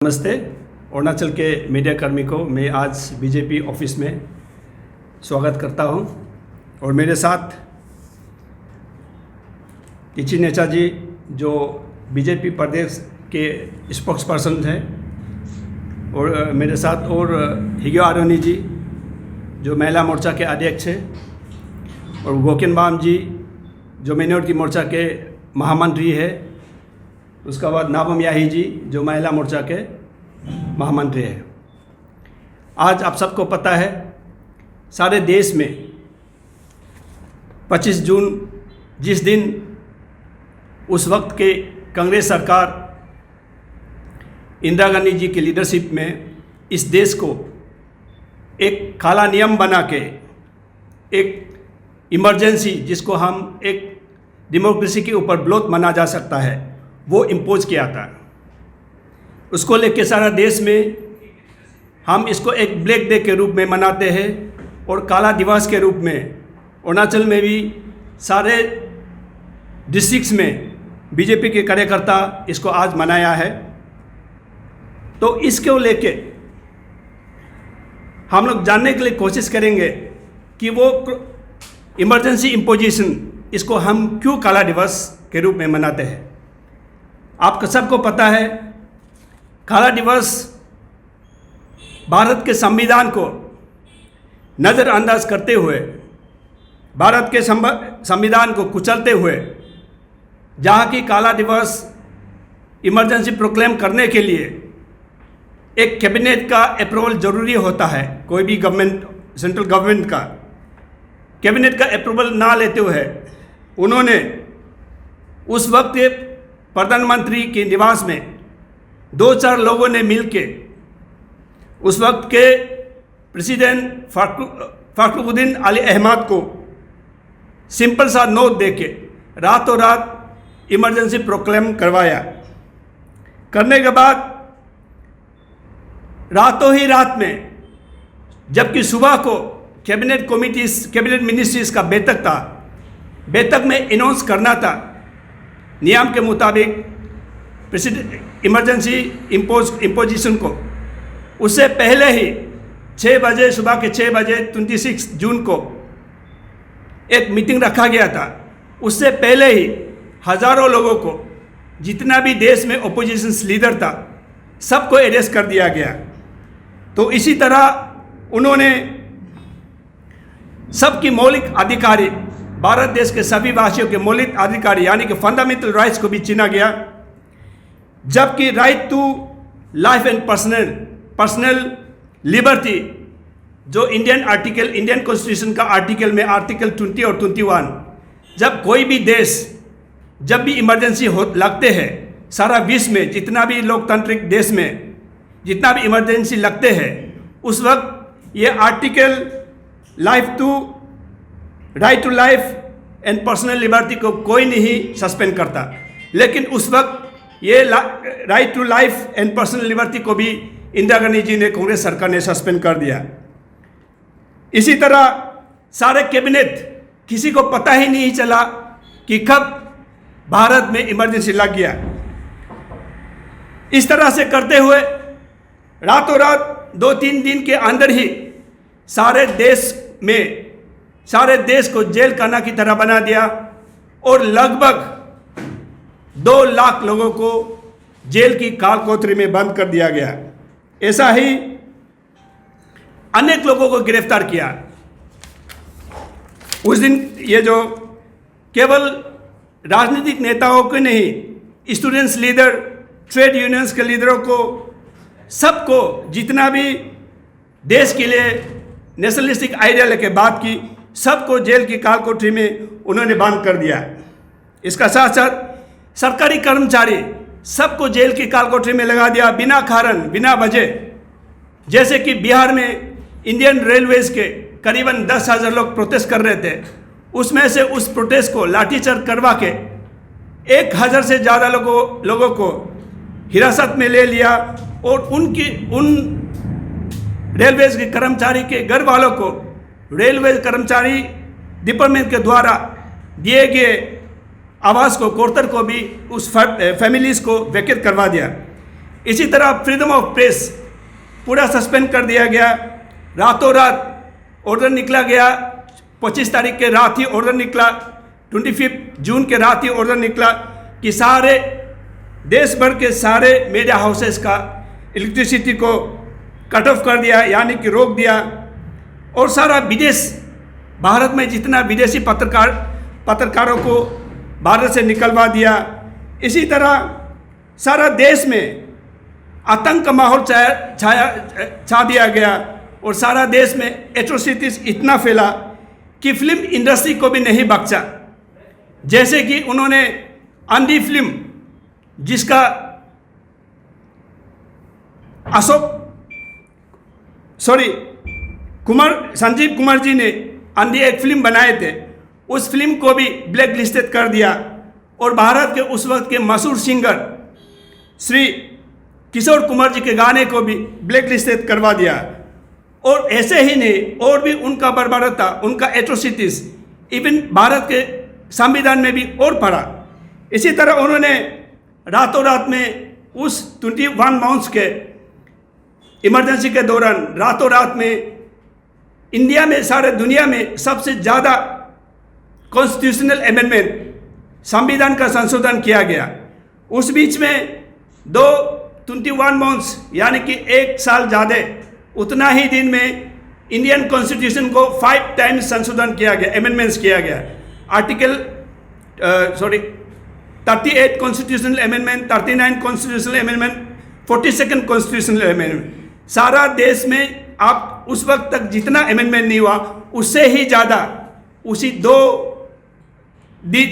नमस्ते। अरुणाचल के मीडिया कर्मी को मैं आज बीजेपी ऑफिस में स्वागत करता हूं और मेरे साथ टीची नेचा जी जो बीजेपी प्रदेश के स्पोक्स पर्सन हैं और मेरे साथ और हिग्यो आरोनी जी जो महिला मोर्चा के अध्यक्ष हैं और गोकिनबाम जी जो माइनॉरिटी मोर्चा के महामंत्री है। उसके बाद नाबम याही जी जो महिला मोर्चा के महामंत्री है। आज आप सबको पता है सारे देश में 25 जून जिस दिन उस वक्त के कांग्रेस सरकार इंदिरा गांधी जी की लीडरशिप में इस देश को एक काला नियम बना के एक इमरजेंसी जिसको हम एक डेमोक्रेसी के ऊपर ब्लॉक माना जा सकता है वो इम्पोज किया था। उसको लेके सारा देश में हम इसको एक ब्लैक डे के रूप में मनाते हैं और काला दिवस के रूप में अरुणाचल में भी सारे डिस्ट्रिक्ट्स में बीजेपी के कार्यकर्ता इसको आज मनाया है। तो इसको लेके हम लोग जानने के लिए कोशिश करेंगे कि वो इमरजेंसी इम्पोजिशन इसको हम क्यों काला दिवस के रूप में मनाते हैं। आपको सबको पता है काला दिवस भारत के संविधान को नज़रअंदाज करते हुए भारत के संविधान को कुचलते हुए जहाँ की काला दिवस इमरजेंसी प्रोक्लेम करने के लिए एक कैबिनेट का अप्रूवल जरूरी होता है। कोई भी गवर्नमेंट सेंट्रल गवर्नमेंट का कैबिनेट का अप्रूवल ना लेते हुए उन्होंने उस वक्त प्रधानमंत्री के निवास में 2-4 लोगों ने मिलके उस वक्त के प्रेसिडेंट फाखरुद्दीन अली अहमद को सिंपल सा नोट देके रातों रात इमरजेंसी प्रोक्लेम करवाया। करने के बाद रातों ही रात में जबकि सुबह को कैबिनेट मिनिस्ट्रीज का बैठक था, बैठक में अनाउंस करना था नियम के मुताबिक प्रेसिडेंट इमरजेंसी इम्पोजिशन को, उससे पहले ही 6 बजे सुबह के 6 बजे 26 जून को एक मीटिंग रखा गया था। उससे पहले ही हज़ारों लोगों को जितना भी देश में ओपोजिशन लीडर था सबको अरेस्ट कर दिया गया। तो इसी तरह उन्होंने सबकी मौलिक अधिकार भारत देश के सभी वासियों के मौलिक अधिकार यानी कि फंडामेंटल राइट्स को भी छीना गया। जबकि right to life and personal liberty जो इंडियन कॉन्स्टिट्यूशन का आर्टिकल में आर्टिकल 20 और 21 जब कोई भी देश जब भी इमरजेंसी लगते हैं सारा विश्व में जितना भी लोकतांत्रिक देश में जितना भी इमरजेंसी लगते हैं उस वक्त ये article right to life and personal liberty को कोई नहीं सस्पेंड करता। लेकिन उस वक्त ये right to life and personal liberty को भी इंदिरा गांधी जी ने कांग्रेस सरकार ने सस्पेंड कर दिया। इसी तरह सारे कैबिनेट किसी को पता ही नहीं चला कि कब भारत में इमरजेंसी लग गया। इस तरह से करते हुए रातों रात 2-3 दिन के अंदर ही सारे देश को जेल खाना की तरह बना दिया और लगभग 2 लाख लोगों को जेल की काल कोठरी में बंद कर दिया गया। ऐसा ही अनेक लोगों को गिरफ्तार किया। उस दिन ये जो केवल राजनीतिक नेताओं को नहीं स्टूडेंट्स लीडर ट्रेड यूनियंस के लीडरों को सबको जितना भी देश के लिए नेशनलिस्टिक आइडिया लेके बात की सबको जेल की काल कोठरी में उन्होंने बंद कर दिया। इसका साथ साथ सरकारी कर्मचारी सबको जेल की काल कोठरी में लगा दिया बिना कारण बिना वजह। जैसे कि बिहार में इंडियन रेलवेज के करीबन 10,000 लोग प्रोटेस्ट कर रहे थे, उसमें से उस प्रोटेस्ट को लाठीचार्ज करवा के 1,000 से ज़्यादा लोगों को हिरासत में ले लिया और उन रेलवेज के कर्मचारी के घर वालों को रेलवे कर्मचारी डिपार्टमेंट के द्वारा दिए गए आवास को क्वार्टर को भी उस फैमिलीज़ को वैकेट करवा दिया। इसी तरह फ्रीडम ऑफ प्रेस पूरा सस्पेंड कर दिया गया। रातों रात ऑर्डर निकला गया, 25 तारीख के रात ही ऑर्डर निकला, 25 जून के रात ही ऑर्डर निकला कि सारे देश भर के सारे मीडिया हाउसेस का इलेक्ट्रिसिटी को कट ऑफ कर दिया, यानी कि रोक दिया। और सारा विदेश, भारत में जितना विदेशी पत्रकारों को भारत से निकलवा दिया। इसी तरह सारा देश में आतंक का माहौल छा दिया गया और सारा देश में एट्रोसिटीज इतना फैला कि फिल्म इंडस्ट्री को भी नहीं बख्शा। जैसे कि उन्होंने अंधी फिल्म, जिसका संजीव कुमार जी ने अंधी एक फिल्म बनाए थे, उस फिल्म को भी ब्लैक लिस्टेड कर दिया। और भारत के उस वक्त के मशहूर सिंगर श्री किशोर कुमार जी के गाने को भी ब्लैक लिस्टेड करवा दिया। और ऐसे ही नहीं, और भी उनका बर्बरता, उनका एट्रोसिटीज इवन भारत के संविधान में भी और पड़ा। इसी तरह उन्होंने रातों रात में उस 21 मंथ्स के इमरजेंसी के दौरान रातों रात में इंडिया में, सारे दुनिया में सबसे ज़्यादा कॉन्स्टिट्यूशनल अमेंडमेंट, संविधान का संशोधन किया गया। उस बीच में 21 मंथ्स यानी कि 1 साल ज़्यादा, उतना ही दिन में इंडियन कॉन्स्टिट्यूशन को 5 टाइम्स संशोधन किया गया, अमेंडमेंट्स किया गया। Article 38 constitutional amendment, 39 constitutional amendment, 42nd constitutional amendment. सारा देश में आप उस वक्त तक जितना अमेंडमेंट नहीं हुआ, उससे ही ज़्यादा उसी 2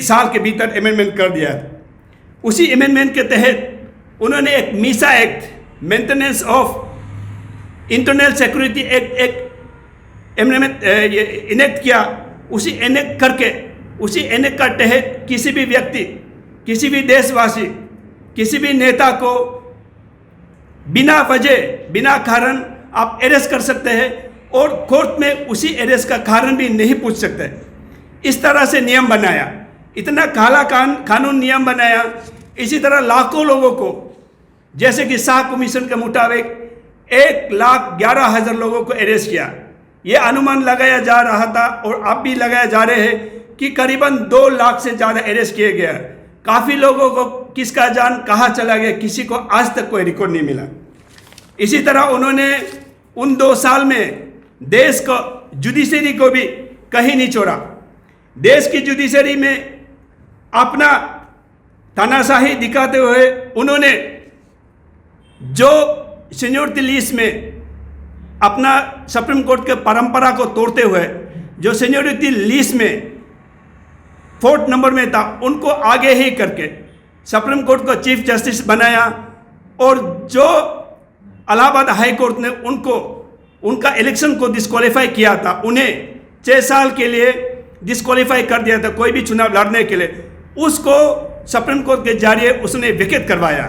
साल के भीतर अमेंडमेंट कर दिया। उसी अमेंडमेंट के तहत उन्होंने एक Misa act, maintenance of internal security act, एक अमेंडमेंट इनेक्ट किया। उसी इनेक्ट करके, उसी इनेक्ट का तहत किसी भी व्यक्ति, किसी भी देशवासी, किसी भी नेता को बिना वजह, बिना कारण आप अरेस्ट कर सकते हैं और कोर्ट में उसी अरेस्ट का कारण भी नहीं पूछ सकते। इस तरह से नियम बनाया, इतना काला कानून नियम बनाया। इसी तरह लाखों लोगों को, जैसे कि शाह कमीशन के मुताबिक 1,11,000 लोगों को अरेस्ट किया। ये अनुमान लगाया जा रहा था और अब भी लगाया जा रहे हैं कि करीबन 2 लाख से ज़्यादा अरेस्ट किए गए। काफ़ी लोगों को किसका जान कहाँ चला गया, किसी को आज तक कोई रिकॉर्ड नहीं मिला। इसी तरह उन्होंने उन 2 साल में देश को, जुडिशरी को भी कहीं नहीं छोड़ा। देश की जुडिशरी में अपना तानाशाही दिखाते हुए उन्होंने जो सीनियरिटी लिस्ट में अपना सुप्रीम कोर्ट के परंपरा को तोड़ते हुए जो सीनियरिटी लिस्ट में 4th नंबर में था, उनको आगे ही करके सुप्रीम कोर्ट को चीफ जस्टिस बनाया। और जो इलाहाबाद हाई कोर्ट ने उनका इलेक्शन को डिस्क्वालीफाई किया था, उन्हें 6 साल के लिए डिस्क्वालीफाई कर दिया था कोई भी चुनाव लड़ने के लिए, उसको सुप्रीम कोर्ट के जरिए उसने विकेट करवाया।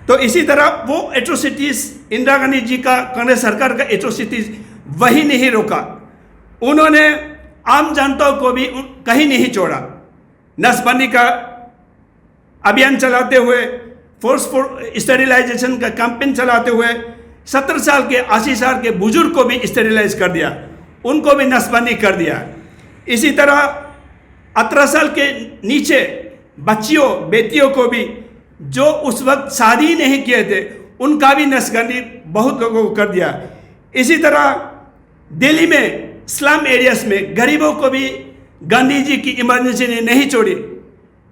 तो इसी तरह वो एट्रोसिटीज, इंदिरा गांधी जी का, कांग्रेस सरकार का एट्रोसिटीज वही नहीं रोका, उन्होंने आम जनता को भी कहीं नहीं छोड़ा। नसबंदी का अभियान चलाते हुए, फोर्स फॉर स्टेरिलाइजेशन का कैंपेन चलाते हुए 70 साल के, 80 साल के बुजुर्ग को भी स्टेरिलाइज कर दिया, उनको भी नसबंदी कर दिया। इसी तरह 18 साल के नीचे बच्चियों, बेटियों को भी, जो उस वक्त शादी नहीं किए थे, उनका भी नसबंदी बहुत लोगों को कर दिया। इसी तरह दिल्ली में स्लम एरियाज में गरीबों को भी गांधी जी की इमरजेंसी ने नहीं छोड़ी।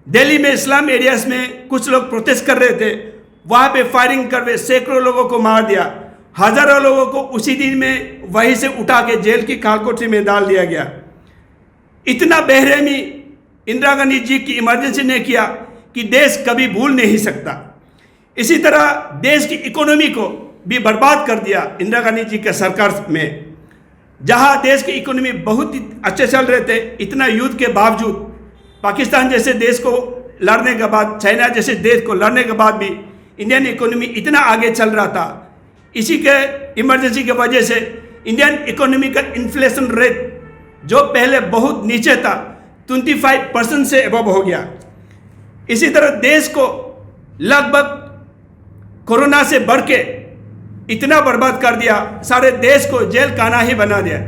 दिल्ली में स्लम एरियाज में कुछ लोग प्रोटेस्ट कर रहे थे, वहाँ पे फायरिंग कर सैकड़ों लोगों को मार दिया, हजारों लोगों को उसी दिन में वहीं से उठा के जेल की कालकोठरी में डाल दिया गया। इतना बेरहमी इंदिरा गांधी जी की इमरजेंसी ने किया कि देश कभी भूल नहीं सकता। इसी तरह देश की इकोनॉमी को भी बर्बाद कर दिया इंदिरा गांधी जी के सरकार में। जहां देश की इकोनॉमी बहुत ही अच्छे चल रहे थे, इतना युद्ध के बावजूद, पाकिस्तान जैसे देश को लड़ने के बाद, चाइना जैसे देश को लड़ने के बाद भी इंडियन इकोनॉमी इतना आगे चल रहा था। इसी के इमरजेंसी की वजह से इंडियन इकोनॉमी का इन्फ्लेशन रेट जो पहले बहुत नीचे था 25% से अबव हो गया। इसी तरह देश को लगभग कोरोना से बढ़ के इतना बर्बाद कर दिया, सारे देश को जेल खाना ही बना दिया।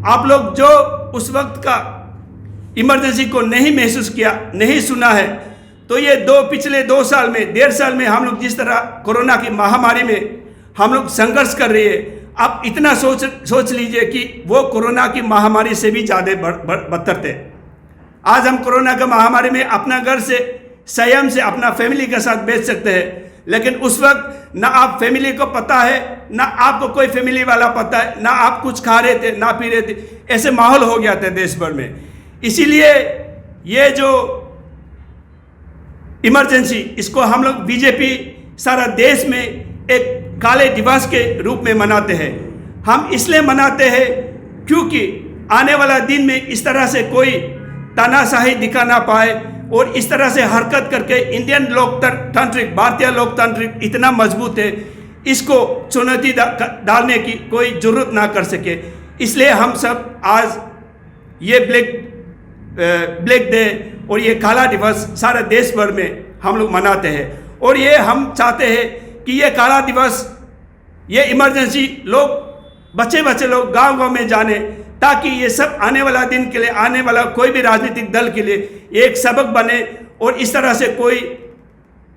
आप लोग जो उस वक्त का इमरजेंसी को नहीं महसूस किया, नहीं सुना है, तो ये पिछले 2 साल में, 1.5 साल में हम लोग जिस तरह कोरोना की महामारी में हम लोग संघर्ष कर रहे हैं, आप इतना सोच लीजिए कि वो कोरोना की महामारी से भी ज़्यादा बदतर थे। आज हम कोरोना की महामारी में अपना घर से संयम से अपना फैमिली के साथ बैठ सकते हैं, लेकिन उस वक्त ना आप फैमिली को पता है, ना आपको कोई फैमिली वाला पता है, ना आप कुछ खा रहे थे, ना पी रहे थे। ऐसे माहौल हो गया था देश भर में। इसीलिए ये जो इमरजेंसी, इसको हम लोग बीजेपी सारा देश में एक काले दिवस के रूप में मनाते हैं। हम इसलिए मनाते हैं क्योंकि आने वाला दिन में इस तरह से कोई तानाशाही दिखा ना पाए और इस तरह से हरकत करके इंडियन लोकतांत्रिक, भारतीय लोकतांत्रिक इतना मजबूत है, इसको चुनौती डालने की कोई जरूरत ना कर सके। इसलिए हम सब आज ये ब्लैक डे और ये काला दिवस सारे देश भर में हम लोग मनाते हैं। और ये हम चाहते हैं कि ये काला दिवस, ये इमरजेंसी लोग बच्चे लोग गांव में जाने, ताकि ये सब आने वाला दिन के लिए, आने वाला कोई भी राजनीतिक दल के लिए एक सबक बने और इस तरह से कोई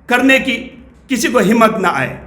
करने की किसी को हिम्मत ना आए।